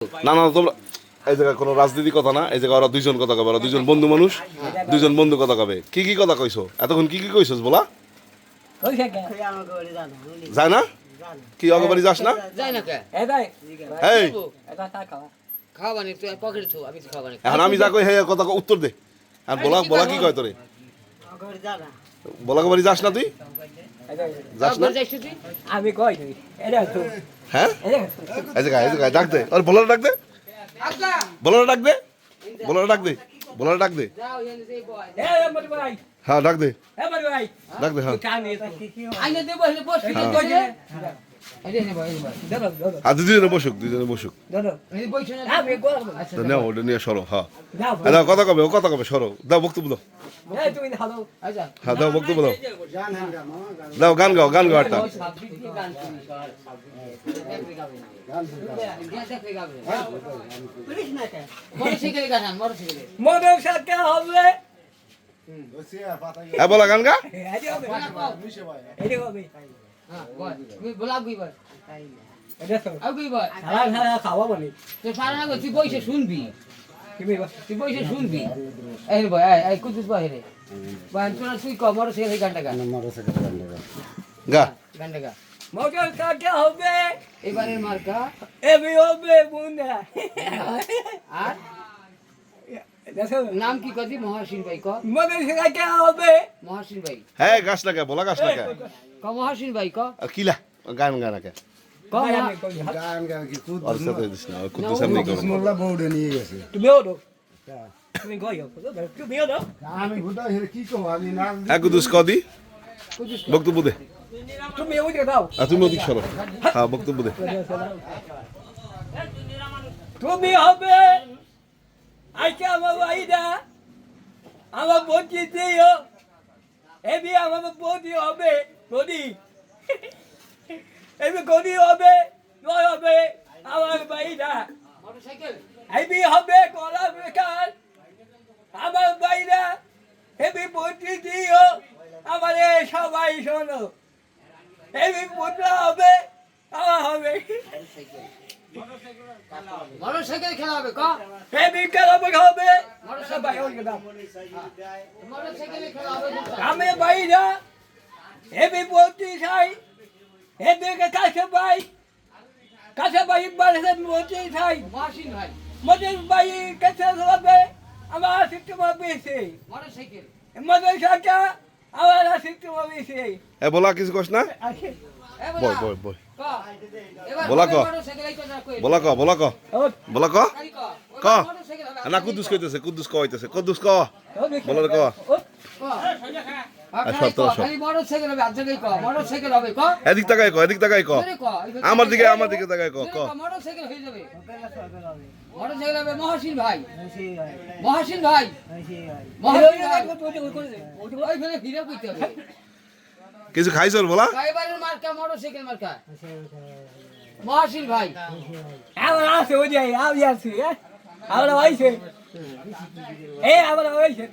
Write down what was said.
না না তোমরা এই জায়গায় কোনো রাজনীতি কথা না, এই জায়গায় ওরা দুইজন কথা কবে, ওরা দুইজন বন্ধু মানুষ, দুইজন বন্ধু কথা কবে। কি কি কথা কইছো এতক্ষণ, কি কি কইছস বলা যায় না? কি অগবাড়ি যাস না? এই এখন আমি যা কই হে কথা উত্তর দে। আর বলা বলা কি কয় তোরে? বলা বাড়ি যাস না তুই? যাস না? আমি কই হ্যাঁ এই জায়গায় ডাক দে, আর বলার ডাক দে, বলার ডাক দে, বলার ডাক দে, বলার ডাক দে, হ্যাঁ ডাক দে, ডাক দে, হ্যাঁ আর দুজনে বসুক, দুজনে বসুক, নেও ওটা নিয়ে সরো। হ্যাঁ দাও কথা কবে, ও কথা কবে, সরো দাও বক্তব্য দাও। হ্যাঁ দাও বক্তব্য দাও, দাও গান গাও, গান গাও একটা। হ্যাঁ বলা গান গা। শুনবি তুই বসে শুনবি কুদ্দুস ভাই রে তুই ক মোটরসাইকেল গানটা গা, গা গানটা গা। মোটর কাটা হবে এবারের মার্কা এবি হবে বুনা। আর নাম কি কদি? মহাসিন ভাই ক। মোটর কাটা হবে মহাসিন ভাই। হ্যাঁ গাছ লাগা, বলা গাছ লাগা। ক মহাসিন ভাই ক। আর কিলা গান গান কে ক গান গান কি কুদ আর সাথে দিস না, কুদ্দুস সামনে করো। মোল্লা বউডে নিয়ে গেছে। তুমি ওডো তুমি গয়ো তুমি ওডো আমি বুঝা হেরে কি কব, আমি না হ্যাঁ কুদ্দুস কদি বক্তব্য দে। তুমি ওইটা দাও। আর তুমি ওদিক সরো, হ্যাঁ বক্তব্য দে। তুমি হবে আজকে আমার ভাইরা আমার বটি দিও, এবি আমার বটি হবে গদি, এবি গদি হবে, নয় হবে আমার ভাইরা, মোটরসাইকেল এবি হবে কলা বেকার আমার ভাইরা, এবি বটি দিও আমার সবাই শোনো, এবি পুতলা হবে আমার হবে, মোটরসাইকেল খেলা হবে ক। এবি কেলাবে হবে সবাই ওই দাও। মোটরসাইকেল খেলা হবে আমি ভাইরা এবি বটি চাই, এদিকে কাছে ভাই বাড়িতে বটি চাই, মহাসিন ভাই। মদের ভাই কাছে হবে আমার সিস্টেমা বেশি, মোটরসাইকেল মদের সাথে আমার সিস্টেমা বেশি। এ বলা কিছু কস না, বয় বয় বয়, বলা ক, বলা ক, বলা ক, বলা ক, ক না কুদ্দুস কইতেছে, কুদ্দুস ক হইতেছে, কুদ্দুস ক বলার ক। মোটরসাইকেল হবে, আজকে ক মোটরসাইকেল হবে ক। এদিক তাকায় ক, এদিক তাকায় ক, আমার দিকে তাকায় ক, ক মোটরসাইকেল হয়ে যাবে। মোটরসাইকেল হবে মহাসিন ভাই, মহাসিন ভাই, মহাসিন ভাই। ওই ফেলে ফিরে কইতে হবে। কিছু খাইছর বলা। এবারের মার্কা মোটরসাইকেল মার্কা মহাসিন ভাই। আমার আছে ওই যে আমি আছি, আমরা হইছে এই আমরা হইছে।